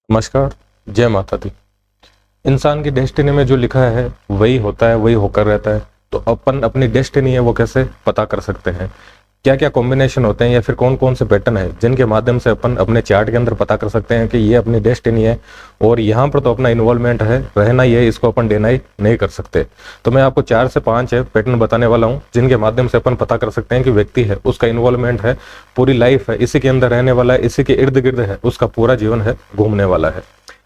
नमस्कार। जय माता दी। इंसान की डेस्टिनी में जो लिखा है वही होता है, वही होकर रहता है। तो अपन अपनी डेस्टिनी है वो कैसे पता कर सकते हैं? क्या क्या कॉम्बिनेशन होते हैं या फिर कौन कौन से पैटर्न है जिनके माध्यम से अपन अपने चार्ट के अंदर पता कर सकते हैं कि ये अपनी डेस्टिनी है और यहाँ पर तो अपना इन्वॉल्वमेंट है, रहना ही है, इसको अपन डिनाई नहीं कर सकते। तो मैं आपको 4 से 5 है पैटर्न बताने वाला हूँ जिनके माध्यम से अपन पता कर सकते हैं कि व्यक्ति है, उसका इन्वॉल्वमेंट है, पूरी लाइफ है, इसी के अंदर रहने वाला है, इसी के इर्द गिर्द है, उसका पूरा जीवन है घूमने वाला है।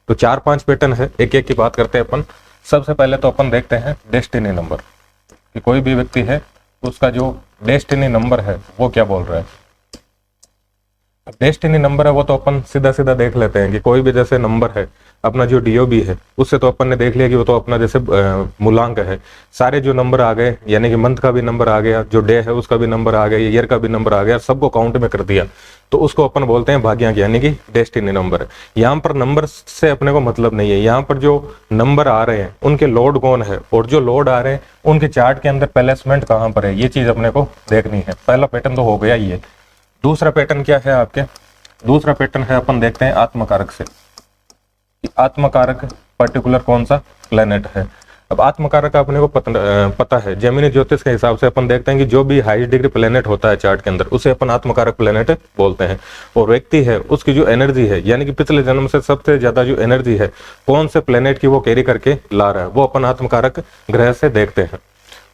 तो 4-5 पैटर्न है, एक एक की बात करते हैं अपन। सबसे पहले तो अपन देखते हैं डेस्टिनी नंबर कि कोई भी व्यक्ति है उसका जो डेस्टिनी नंबर है वो क्या बोल रहा है। डेस्टिनी नंबर है वो तो अपन सीधा सीधा देख लेते हैं कि कोई भी जैसे नंबर है, अपना जो डीओबी है उससे तो अपन ने देख लिया कि वो तो अपना जैसे मूलांक है। सारे जो नंबर आ गए यानी कि मंथ का भी नंबर आ गया, जो डे है उसका भी नंबर आ गया, ईयर का भी नंबर आ गया, सबको काउंट में कर दिया तो उसको अपन बोलते हैं भाग्यांक यानी कि डेस्टिनी नंबर है। यहाँ पर नंबर से अपने को मतलब नहीं है, यहाँ पर जो नंबर आ रहे हैं उनके लॉर्ड कौन है और जो लॉर्ड आ रहे हैं उनके चार्ट के अंदर प्लेसमेंट कहाँ पर है, ये चीज अपने को देखनी है। पहला पैटर्न तो हो गया ये। दूसरा पैटर्न क्या है आपके? दूसरा पैटर्न है अपन देखते हैं आत्मकारक से कि आत्मकारक पर्टिकुलर कौन सा प्लेनेट है। अब आत्मकारक का अपने को पता है, जेमिनी ज्योतिष के हिसाब से अपन देखते हैं कि जो भी हाईएस्ट डिग्री प्लेनेट होता है चार्ट के अंदर उसे अपन आत्मकारक प्लेनेट बोलते हैं। और व्यक्ति है उसकी जो एनर्जी है यानी कि पिछले जन्म से सबसे ज्यादा जो एनर्जी है कौन से प्लेनेट की वो कैरी करके ला रहा है, वो अपन आत्मकारक ग्रह से देखते हैं।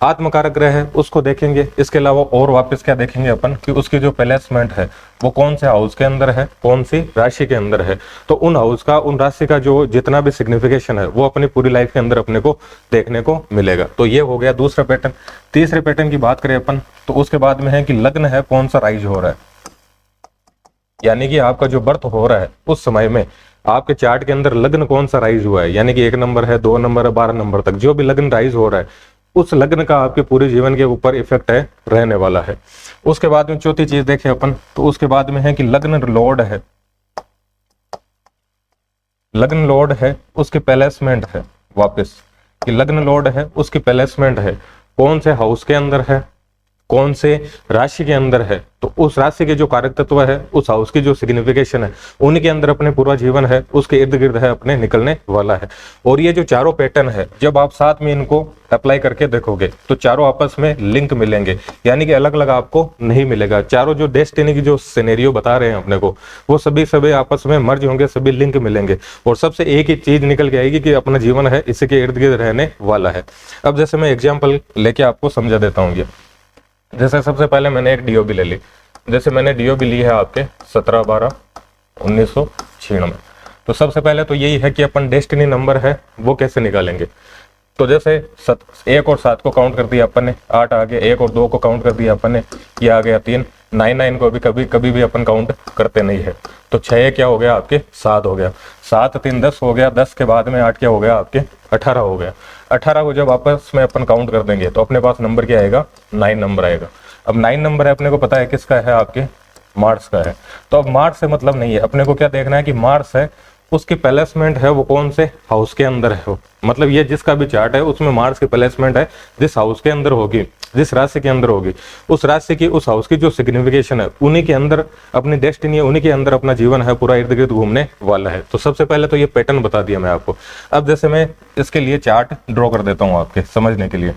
आत्मकारक ग्रह है उसको देखेंगे। इसके अलावा और वापस क्या देखेंगे अपन कि उसकी जो प्लेसमेंट है वो कौन से हाउस के अंदर है, कौन सी राशि के अंदर है। तो उन हाउस का, उन राशि का जो जितना भी सिग्निफिकेशन है वो अपनी पूरी लाइफ के अंदर अपने को देखने को मिलेगा। तो ये हो गया दूसरा पैटर्न। तीसरे पैटर्न की बात करें अपन तो उसके बाद में है कि लग्न है कौन सा राइज हो रहा है, यानी कि आपका जो बर्थ हो रहा है उस समय में आपके चार्ट के अंदर लग्न कौन सा राइज हुआ है, यानी कि 1 नंबर है, 2 नंबर है, 12 नंबर तक जो भी लग्न राइज हो रहा है उस लग्न का आपके पूरे जीवन के ऊपर इफेक्ट है, रहने वाला है। उसके बाद में चौथी चीज देखें अपन तो उसके बाद में है कि लग्न लॉर्ड है, लग्न लॉर्ड है उसकी प्लेसमेंट है, वापस कि लग्न लॉर्ड है उसकी प्लेसमेंट है कौन से हाउस के अंदर है, कौन से राशि के अंदर है। तो उस राशि के जो कारक तत्व है, उस हाउस की जो सिग्निफिकेशन है उनके अंदर अपने पूरा जीवन है उसके इर्द गिर्द है अपने निकलने वाला है। और ये जो चारों पैटर्न है जब आप साथ में इनको अप्लाई करके देखोगे तो चारों आपस में लिंक मिलेंगे, यानी कि अलग अलग आपको नहीं मिलेगा। चारों जो डेस्टिनी की जो सिनेरियो बता रहे हैं अपने को वो सभी आपस में मर्ज होंगे, सभी लिंक मिलेंगे और सबसे एक ही चीज निकल के आएगी कि अपना जीवन है इसी के इर्द गिर्द रहने वाला है। अब जैसे मैं एग्जाम्पल लेके आपको समझा देता हूँ। ये जैसे सबसे पहले मैंने एक डीओबी ले ली, जैसे मैंने डीओबी ली है आपके 17/12/1996। तो सबसे पहले तो यही है कि अपन डेस्टिनी नंबर है वो कैसे निकालेंगे। तो जैसे 1 और 7 को काउंट कर दिया अपन ने, 8 आ गया, 1 और 2 को काउंट कर दिया अपन ने, ये आ गया 3, 9 को भी कभी भी अपन काउंट करते नहीं है। तो 6 क्या हो गया आपके 7 हो गया, 7 3 10 हो गया, 10 के बाद में 8 क्या हो गया आपके 18 हो गया। 18 को जब आपस में अपन काउंट कर देंगे तो अपने पास नंबर क्या आएगा 9 नंबर आएगा। अब 9 नंबर है अपने को पता है किसका है, आपके मार्स का है। तो अब मार्स से मतलब नहीं है, अपने को क्या देखना है कि मार्स है उसकी प्लेसमेंट है वो कौन से हाउस के अंदर है वो, मतलब ये जिसका भी चार्ट है उसमें मार्स की प्लेसमेंट है जिस हाउस के अंदर होगी, जिस राशि के अंदर होगी, उस राशि की उस हाउस की जो सिग्निफिकेशन है उन्हीं के अंदर अपनी डेस्टिनी है, उन्हीं के अंदर अपना जीवन है पूरा इर्द गिर्द घूमने वाला है। तो सबसे पहले तो ये पैटर्न बता दिया मैं आपको। अब जैसे मैं इसके लिए चार्ट ड्रॉ कर देता हूँ आपके समझने के लिए।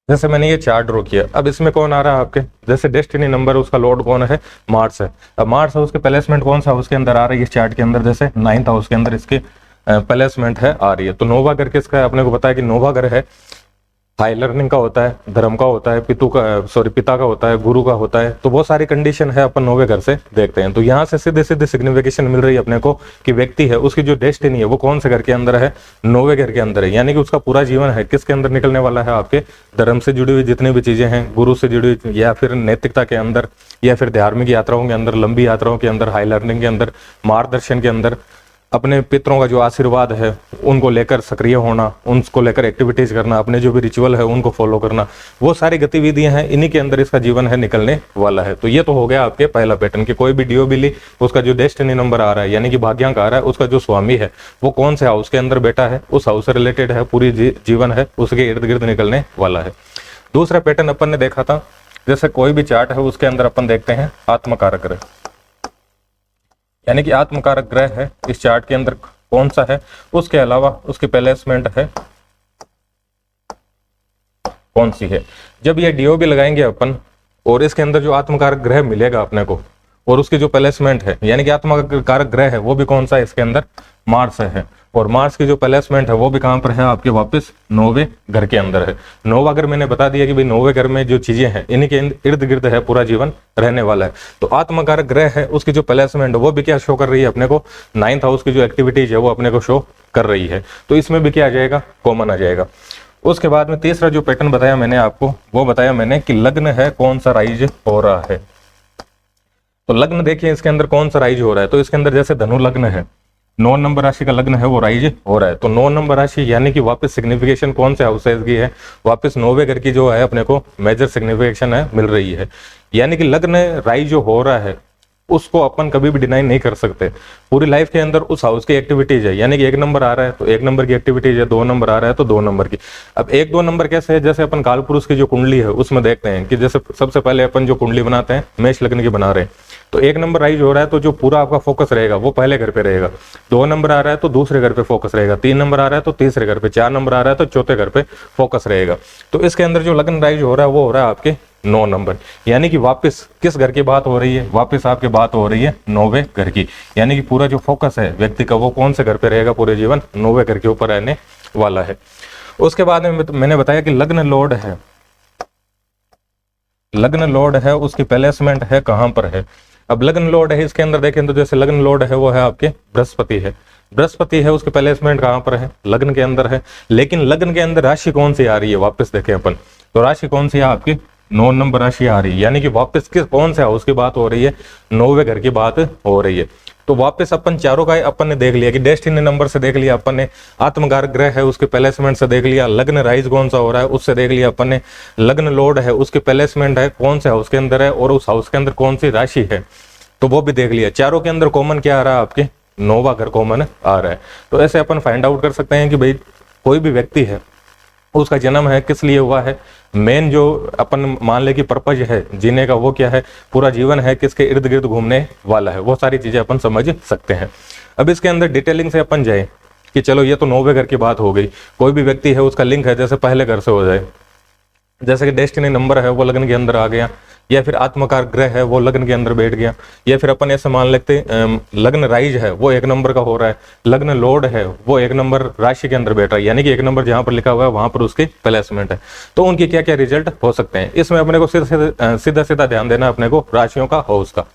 जैसे मैंने ये चार्ट ड्रॉ किया, अब इसमें कौन आ रहा है आपके, जैसे डेस्टिनी नंबर उसका लॉर्ड कौन है, मार्स है। अब मार्स हाउस के प्लेसमेंट कौन सा हाउस के अंदर आ रही है इस चार्ट के अंदर, जैसे 9th हाउस के अंदर इसकी प्लेसमेंट है आ रही है। तो नोवा घर किसका है, अपने को पता है कि नोवा घर है हाई लर्निंग का होता है, धर्म का होता है, पिता का होता है, गुरु का होता है। तो बहुत सारी कंडीशन है अपन 9वें घर से देखते हैं। तो यहाँ से सीधे सीधे सिग्निफिकेशन मिल रही है अपने को कि व्यक्ति है उसकी जो डेस्टिनी है वो कौन से घर के अंदर है, 9वें घर के अंदर है। यानी कि उसका पूरा जीवन है किसके अंदर निकलने वाला है, आपके धर्म से जुड़ी हुई जितनी भी चीजें हैं, गुरु से जुड़ी हुई या फिर नैतिकता के अंदर, या फिर धार्मिक यात्राओं के अंदर, लंबी यात्राओं के अंदर, हाई लर्निंग के अंदर, मार्गदर्शन के अंदर, अपने पितरों का जो आशीर्वाद है उनको लेकर सक्रिय होना, उनको लेकर एक्टिविटीज करना, अपने जो भी रिचुअल है उनको फॉलो करना, वो सारी गतिविधियां हैं, इन्हीं के अंदर इसका जीवन है निकलने वाला है। तो ये तो हो गया आपके पहला पैटर्न कि कोई भी डीओ उसका जो डेस्टिनी नंबर आ रहा है यानी कि भाग्यांक आ रहा है, उसका जो स्वामी है वो कौन से हाउस के अंदर बैठा है, उस हाउस से रिलेटेड है, पूरी जीवन है उसके इर्द गिर्द निकलने वाला है। दूसरा पैटर्न अपन ने देखा था, जैसे कोई भी चार्ट है उसके अंदर अपन देखते हैं आत्मकारक ग्रह, यानी कि आत्मकारक ग्रह है इस चार्ट के अंदर कौन सा है, उसके अलावा उसकी प्लेसमेंट है कौन सी है। जब ये डीओ भी लगाएंगे अपन और इसके अंदर जो आत्मकारक ग्रह मिलेगा अपने को और उसकी जो प्लेसमेंट है यानी कि आत्मकारक ग्रह है वो भी कौन सा है, इसके अंदर मार्स है। और मार्स की जो प्लेसमेंट है वो भी कहां पर है, आपके वापस 9वें घर के अंदर है। 9वां घर मैंने बता दिया कि भाई 9वें घर में जो चीजें हैं इन्हीं के इर्द गिर्द है पूरा जीवन रहने वाला है। तो आत्मकारक ग्रह है उसकी जो प्लेसमेंट वो भी क्या शो कर रही है अपने को, 9th हाउस की जो एक्टिविटीज है वो अपने को शो कर रही है। तो इसमें भी क्या आ जाएगा, कॉमन आ जाएगा। उसके बाद में तीसरा जो पैटर्न बताया मैंने आपको, वो बताया मैंने कि लग्न है कौन सा राइज हो रहा है। तो लग्न देखिए इसके अंदर कौन सा राइज हो रहा है, तो इसके अंदर जैसे धनु लग्न है, 9 नंबर राशि का लग्न है वो राइज हो रहा है। तो 9 नंबर राशि यानी कि वापस सिग्निफिकेशन कौन से हाउसेज की है, वापस 9वें घर की जो है अपने को मेजर सिग्निफिकेशन है मिल रही है। यानी कि लग्न राइज जो हो रहा है उसको अपन कभी भी डिनाई नहीं कर सकते। पूरी लाइफ के अंदर उस हाउस की एक्टिविटीज है, यानी कि 1 नंबर आ रहा है तो 1 नंबर की एक्टिविटीज है, 2 नंबर आ रहा है तो 2 नंबर की। अब 1-2 नंबर कैसे है, जैसे अपन काल पुरुष की जो कुंडली है उसमें देखते हैं कि जैसे सबसे पहले अपन जो कुंडली बनाते हैं मेष लग्न की बना रहे हैं, तो 1 नंबर राइज हो रहा है तो जो पूरा आपका फोकस रहेगा वो पहले घर पे रहेगा, 2 नंबर आ रहा है तो दूसरे घर पे फोकस रहेगा, 3 नंबर आ रहा है तो तीसरे घर पे, 4 नंबर आ रहा है तो चौथे घर पे फोकस रहेगा। तो इसके अंदर जो लग्न राइज हो रहा है वो हो रहा है आपके 9 नंबर। यानी कि वापस किस घर की बात हो रही है, वापस आपकी बात हो रही है 9वें घर की। यानी कि पूरा जो फोकस है व्यक्ति का वो कौन से घर पे रहेगा, पूरे जीवन 9वें घर के ऊपर रहने वाला है। उसके बाद में मैंने बताया कि लग्न लॉर्ड है, लग्न लॉर्ड है उसकी प्लेसमेंट है कहां पर है। अब लग्न लॉर्ड है इसके अंदर देखें तो जैसे लग्न लॉर्ड है वो है आपके बृहस्पति है, बृहस्पति है उसकी प्लेसमेंट कहां पर है, लग्न के अंदर है। लेकिन लग्न के अंदर राशि कौन सी आ रही है, वापस देखें अपन तो राशि कौन सी है आपकी 9 नंबर राशि आ रही है। यानी कि वापस किस कौन से हाउस की बात हो रही है, 9वें घर की बात हो रही है। तो वापस अपन चारों का अपन ने देख लिया कि डेस्टिनी नंबर से देख लिया अपन ने, आत्मकारक ग्रह है उसके प्लेसमेंट से देख लिया, लग्न राइज कौन सा हो रहा है उससे देख लिया अपन ने, लग्न लॉर्ड है उसकी प्लेसमेंट है कौन से हाउस के अंदर है और उस हाउस के अंदर कौन सी राशि है तो वो भी देख लिया। चारों के अंदर कॉमन क्या आ रहा है, आपके 9वां घर कॉमन आ रहा है। तो ऐसे अपन फाइंड आउट कर सकते हैं कि भाई कोई भी व्यक्ति है उसका जन्म है किस लिए हुआ है, मेन जो अपन मान ले कि पर्पज है जीने का वो क्या है, पूरा जीवन है किसके इर्द गिर्द घूमने वाला है, वो सारी चीजें अपन समझ सकते हैं। अब इसके अंदर डिटेलिंग से अपन जाए कि चलो ये तो 9वें घर की बात हो गई, कोई भी व्यक्ति है उसका लिंक है जैसे पहले घर से हो जाए, जैसे कि डेस्टिनी नंबर है वो लग्न के अंदर आ गया, या फिर आत्मकारक ग्रह है वो लग्न के अंदर बैठ गया, या फिर अपन ऐसे मान लेते लग्न राइज है वो 1 नंबर का हो रहा है, लग्न लॉर्ड है वो 1 नंबर राशि के अंदर बैठ रहा है, यानी कि 1 नंबर जहां पर लिखा हुआ है वहां पर उसकी प्लेसमेंट है। तो उनकी क्या क्या रिजल्ट हो सकते हैं, इसमें अपने को सीधा सीधा ध्यान देना अपने को राशियों का हाउस का।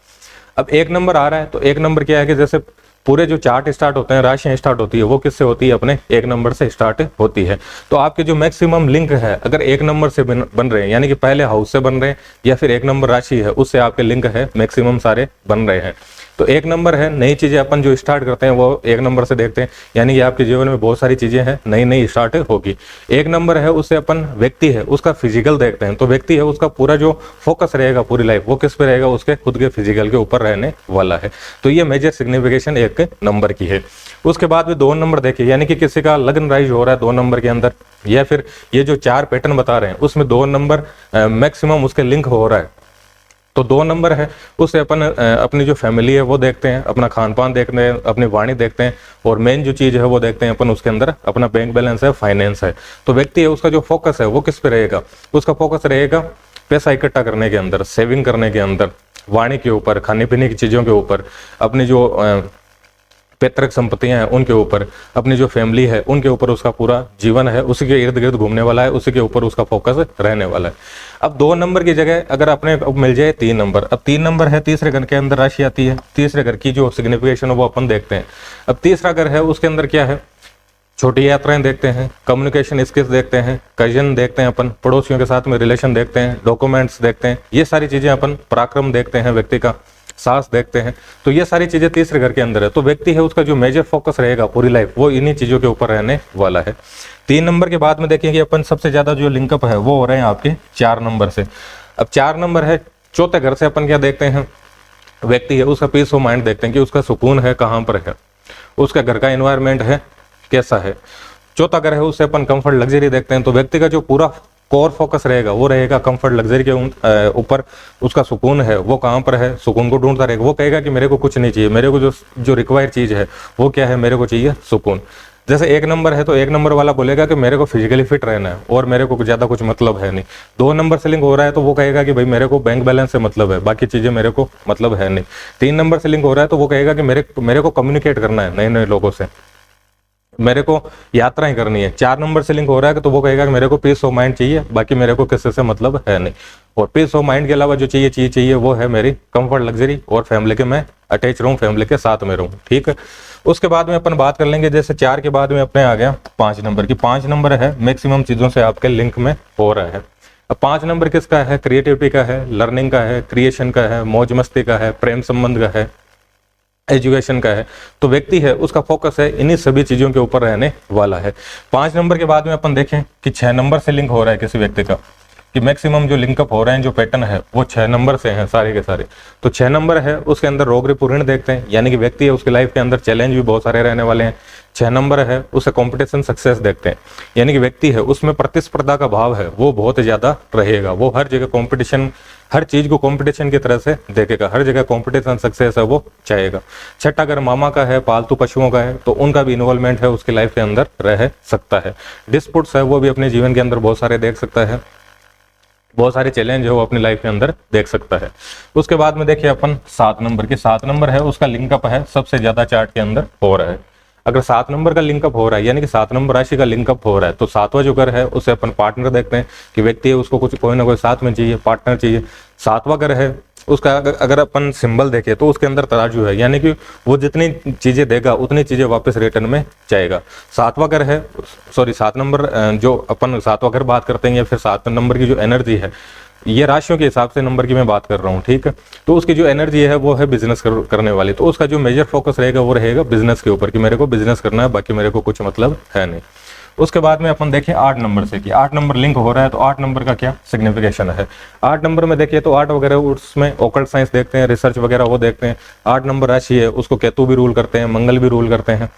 अब 1 नंबर आ रहा है तो 1 नंबर क्या है कि जैसे पूरे जो चार्ट स्टार्ट होते हैं, राशियां स्टार्ट होती है वो किससे होती है, अपने 1 नंबर से स्टार्ट होती है। तो आपके जो मैक्सिमम लिंक है अगर 1 नंबर से बन रहे हैं, यानी कि पहले हाउस से बन रहे हैं या फिर 1 नंबर राशि है उससे आपके लिंक है मैक्सिमम सारे बन रहे हैं। तो 1 नंबर है, नई चीजें अपन जो स्टार्ट करते हैं वो 1 नंबर से देखते हैं, यानी कि आपके जीवन में बहुत सारी चीजें हैं नई नई स्टार्ट होगी। 1 नंबर है उससे अपन व्यक्ति है उसका फिजिकल देखते हैं, तो व्यक्ति है उसका पूरा जो फोकस रहेगा पूरी लाइफ वो किस पे रहेगा, उसके खुद के फिजिकल के ऊपर रहने वाला है। तो ये मेजर सिग्निफिकेशन 1 नंबर की है। उसके बाद में 2 नंबर देखिए, यानी कि किसी का लग्न राइज हो रहा है 2 नंबर के अंदर, या फिर ये जो 4 पैटर्न बता रहे हैं उसमें 2 नंबर मैक्सिमम उसके लिंक हो रहा है। तो 2 नंबर है उससे अपन अपनी जो फैमिली है वो देखते हैं, अपना खान पान देखते हैं, अपनी वाणी देखते हैं, और मेन जो चीज है वो देखते हैं अपन उसके अंदर अपना बैंक बैलेंस है, फाइनेंस है। तो व्यक्ति है उसका जो फोकस है वो किस पे रहेगा, उसका फोकस रहेगा पैसा इकट्ठा करने के अंदर, सेविंग करने के अंदर, वाणी के ऊपर, खाने पीने की चीजों के ऊपर, अपनी जो पैतृक संपत्तियां हैं उनके ऊपर, अपनी जो फैमिली है उनके ऊपर उसका पूरा जीवन है, उसी के इर्द गिर्द घूमने वाला है, उसी के ऊपर उसका फोकस रहने वाला है। अब 2 नंबर की जगह अगर अपने मिल जाए 3 नंबर, अब 3 नंबर है, तीसरे घर के अंदर राशि आती है, तीसरे घर की जो सिग्निफिकेशन है वो अपन देखते हैं। अब तीसरा घर है उसके अंदर क्या है, छोटी यात्राएं देखते हैं, कम्युनिकेशन स्किल्स देखते हैं, कजन देखते हैं अपन, पड़ोसियों के साथ में रिलेशन देखते हैं, डॉक्यूमेंट्स देखते हैं, ये सारी चीजें अपन, पराक्रम देखते हैं व्यक्ति का, साहस देखते हैं। तो ये सारी चीजें तीसरे घर के अंदर है। तो व्यक्ति है उसका जो मेजर फोकस रहेगा पूरी लाइफ वो इन्हीं चीजों के ऊपर रहने वाला है। 3 नंबर के बाद में देखिए कि अपन सबसे ज्यादा जो लिंकअप है वो हो रहे हैं आपके 4 नंबर से। अब 4 नंबर है, चौथे घर से अपन क्या देखते हैं, व्यक्ति है उसका पीस ऑफ माइंड देखते हैं कि उसका सुकून है कहाँ पर है, उसका घर का एनवायरमेंट है कैसा है। चौथा घर है उससे अपन कंफर्ट लग्जरी देखते हैं। तो व्यक्ति का जो पूरा कोर फोकस रहेगा वो रहेगा कंफर्ट लग्जरी के ऊपर, उसका सुकून है वो कहाँ पर है, सुकून को ढूंढता रहेगा। वो कहेगा कि मेरे को कुछ नहीं चाहिए, मेरे को जो रिक्वायर्ड चीज है वो क्या है, मेरे को चाहिए सुकून। जैसे 1 नंबर है तो 1 नंबर वाला बोलेगा कि मेरे को फिजिकली फिट रहना है और मेरे को ज्यादा कुछ मतलब है नहीं। 2 नंबर से लिंक हो रहा है तो वो कहेगा कि भाई मेरे को बैंक बैलेंस से मतलब है, बाकी चीजें मेरे को मतलब है नहीं। 3 नंबर से लिंक हो रहा है तो वो कहेगा कि मेरे को कम्युनिकेट करना है नए नए लोगों से, मेरे को यात्राएं करनी है। 4 नंबर से लिंक हो रहा है तो वो कहेगा कि मेरे को पीस ऑफ माइंड चाहिए, बाकी मेरे को किसी से मतलब है नहीं। और पीस ऑफ माइंड के अलावा जो चाहिए वो है मेरी कंफर्ट लग्जरी और फैमिली के, मैं अटैच रहूं, फैमिली के साथ में रहूं। ठीक है, उसके बाद में अपन बात कर लेंगे, जैसे 4 के बाद में अपने आ गया 5 नंबर की। 5 नंबर है मैक्सिमम चीजों से आपके लिंक में हो रहा है। अब 5 नंबर किसका है, क्रिएटिविटी का है, लर्निंग का है, क्रिएशन का है, मौज मस्ती का है, प्रेम संबंध का है, एजुकेशन का है। तो व्यक्ति है उसका फोकस है इन्हीं सभी चीजों के ऊपर रहने वाला है। 5 नंबर के बाद में अपन देखें कि 6 नंबर से लिंक हो रहा है किसी व्यक्ति का, कि मैक्सिमम जो लिंकअप हो रहे हैं, जो पैटर्न है वो 6 नंबर से हैं सारे के सारे। तो 6 नंबर है उसके अंदर रोग रिपूर्ण देखते हैं, यानी कि व्यक्ति है उसकी लाइफ के अंदर चैलेंज भी बहुत सारे रहने वाले हैं। 6 नंबर है उसे कंपटीशन सक्सेस देखते हैं, यानी कि व्यक्ति है उसमें प्रतिस्पर्धा का भाव है वो बहुत ज्यादा रहेगा। वो हर जगह कंपटीशन, हर चीज को कंपटीशन की तरह से देखेगा, हर जगह कंपटीशन सक्सेस है वो चाहेगा। 6ठा अगर मामा का है, पालतू पशुओं का है, तो उनका भी इन्वॉल्वमेंट है उसकी लाइफ के अंदर रह सकता है। डिस्प्यूट्स है वो भी अपने जीवन के अंदर बहुत सारे देख सकता है, बहुत सारे चैलेंज है वो अपनी लाइफ के अंदर देख सकता है। उसके बाद में देखिए अपन 7 नंबर की, 7 नंबर है उसका लिंकअप है सबसे ज्यादा चार्ट के अंदर हो रहा है। अगर 7 नंबर का लिंकअप हो रहा है, यानी कि 7 नंबर राशि का लिंकअप हो रहा है, तो 7वां जो घर है उसे अपन पार्टनर देखते हैं कि व्यक्ति है उसको कुछ कोई ना कोई साथ में चाहिए, पार्टनर चाहिए। 7वां घर है उसका अगर अपन सिंबल देखें तो उसके अंदर तराजू है, यानी कि वो जितनी चीजें देगा उतनी चीजें वापस रिटर्न में चाहेगा। 7वां घर है, सॉरी 7 नंबर जो अपन 7वां घर बात करते हैं, या फिर 7 नंबर की जो एनर्जी है, ये राशियों के हिसाब से नंबर की मैं बात कर रहा हूँ। ठीक है, तो उसकी जो एनर्जी है वो है बिजनेस करने वाली। तो उसका जो मेजर फोकस रहेगा वो रहेगा बिजनेस के ऊपर, कि मेरे को बिजनेस करना है, बाकी मेरे को कुछ मतलब है नहीं। उसके बाद में अपन देखें 8 नंबर से कि 8 नंबर लिंक हो रहा है, तो 8 नंबर का क्या सिग्निफिकेशन है। 8 नंबर में देखिए तो 8 वगैरह उसमें ओकल्ट साइंस देखते हैं, रिसर्च वगैरह वो देखते हैं। 8 नंबर राशि है उसको केतु भी रूल करते हैं, मंगल भी रूल करते हैं।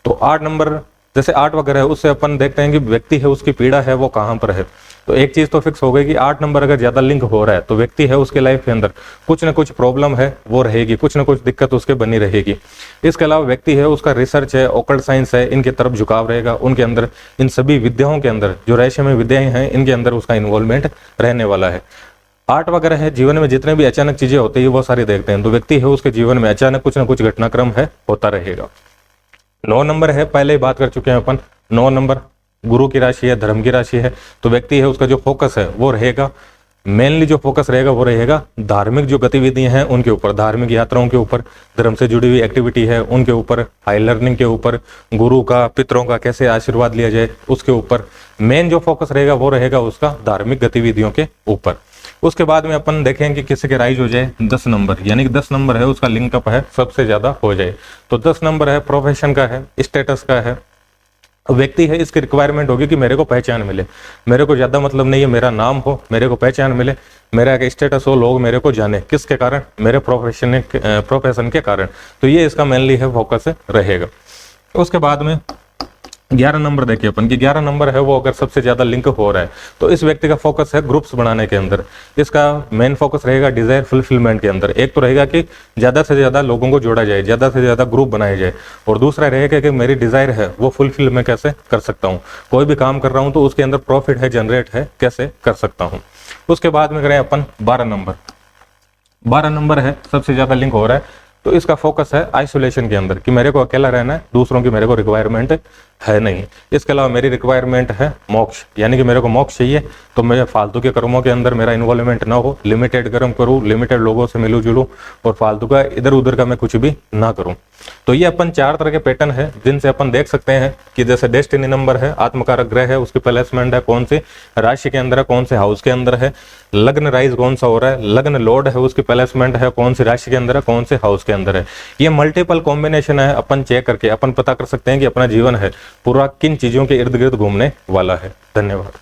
तो 8 नंबर जैसे 8 वगैरह है उससे अपन देखते हैं कि व्यक्ति है उसकी पीड़ा है वो कहाँ पर है। तो एक चीज तो फिक्स हो गई कि 8 नंबर अगर ज्यादा लिंक हो रहा है तो व्यक्ति है उसके लाइफ के अंदर कुछ ना कुछ प्रॉब्लम है वो रहेगी, कुछ ना कुछ दिक्कत उसके बनी रहेगी। इसके अलावा व्यक्ति है उसका रिसर्च है, ओकल्ट साइंस है, इनकी तरफ झुकाव रहेगा, उनके अंदर इन सभी विद्याओं के अंदर जो रहस्यमय विद्याएं हैं इनके अंदर उसका इन्वॉल्वमेंट रहने वाला है। 8 वगैरह है जीवन में जितने भी अचानक चीजें होती है वो सारी देखते हैं, तो व्यक्ति है उसके जीवन में अचानक कुछ ना कुछ घटनाक्रम है होता रहेगा। 9 नंबर है, पहले ही बात कर चुके हैं अपन, 9 नंबर गुरु की राशि है, धर्म की राशि है। तो व्यक्ति है उसका जो फोकस है वो रहेगा, मेनली जो फोकस रहेगा वो रहेगा धार्मिक जो गतिविधियां हैं उनके ऊपर, धार्मिक यात्राओं के ऊपर, धर्म से जुड़ी हुई एक्टिविटी है उनके ऊपर, हाई लर्निंग के ऊपर, गुरु का, पितरों का कैसे आशीर्वाद लिया जाए उसके ऊपर मेन जो फोकस रहेगा वो रहेगा उसका धार्मिक गतिविधियों के ऊपर। उसके बाद में अपन देखें कि किसी के राइज हो जाए 10 नंबर, यानी कि 10 नंबर है उसका लिंकअप है सबसे ज्यादा हो जाए। तो 10 नंबर है प्रोफेशन का है, स्टेटस का है। व्यक्ति है इसकी रिक्वायरमेंट होगी कि मेरे को पहचान मिले, मेरे को ज्यादा मतलब नहीं है मेरा नाम हो, मेरे को पहचान मिले, मेरा एक स्टेटस हो, लोग मेरे को जाने, किसके कारण, मेरे प्रोफेशन के कारण। तो ये इसका मेनली है फोकस रहेगा। उसके बाद में 11 नंबर देखिए अपन कि 11 नंबर है वो अगर सबसे ज्यादा लिंक हो रहा है तो इस व्यक्ति का फोकस है ग्रुप्स बनाने के अंदर, इसका मेन फोकस रहेगा डिजायर फुलफिलमेंट के अंदर। एक तो रहेगा कि ज्यादा से ज्यादा लोगों को जोड़ा जाए, ज्यादा से ज्यादा ग्रुप बनाए जाए, और दूसरा रहेगा कि मेरी डिजायर है वो फुलफिल मैं कैसे कर सकता हूँ, कोई भी काम कर रहा हूँ तो उसके अंदर प्रॉफिट है जनरेट है कैसे कर सकता हूँ। उसके बाद में करें अपन 12 नंबर, 12 नंबर है सबसे ज्यादा लिंक हो रहा है तो इसका फोकस है आइसोलेशन के अंदर कि मेरे को अकेला रहना है, दूसरों की मेरे को रिक्वायरमेंट है नहीं। इसके अलावा मेरी रिक्वायरमेंट है मोक्ष, यानी कि मेरे को मोक्ष चाहिए तो मैं फालतू के कर्मों के अंदर मेरा इन्वॉल्वमेंट ना हो, लिमिटेड कर्म करूँ, लिमिटेड लोगों से मिलूँ जुलूँ और फालतू का इधर उधर का मैं कुछ भी ना करूँ। तो ये अपन 4 तरह के पैटर्न है जिनसे अपन देख सकते हैं कि जैसे डेस्टिनी नंबर है, आत्मकारक ग्रह है, उसकी प्लेसमेंट है कौन सी राशि के अंदर है, कौन से हाउस के अंदर है, लग्न राइज कौन सा हो रहा है, लग्न लॉर्ड है उसकी प्लेसमेंट है कौन सी राशि के अंदर है, कौन से हाउस के अंदर है। ये मल्टीपल कॉम्बिनेशन है, अपन चेक करके अपन पता कर सकते हैं कि अपना जीवन है पूरा किन चीजों के इर्द गिर्द घूमने वाला है। धन्यवाद।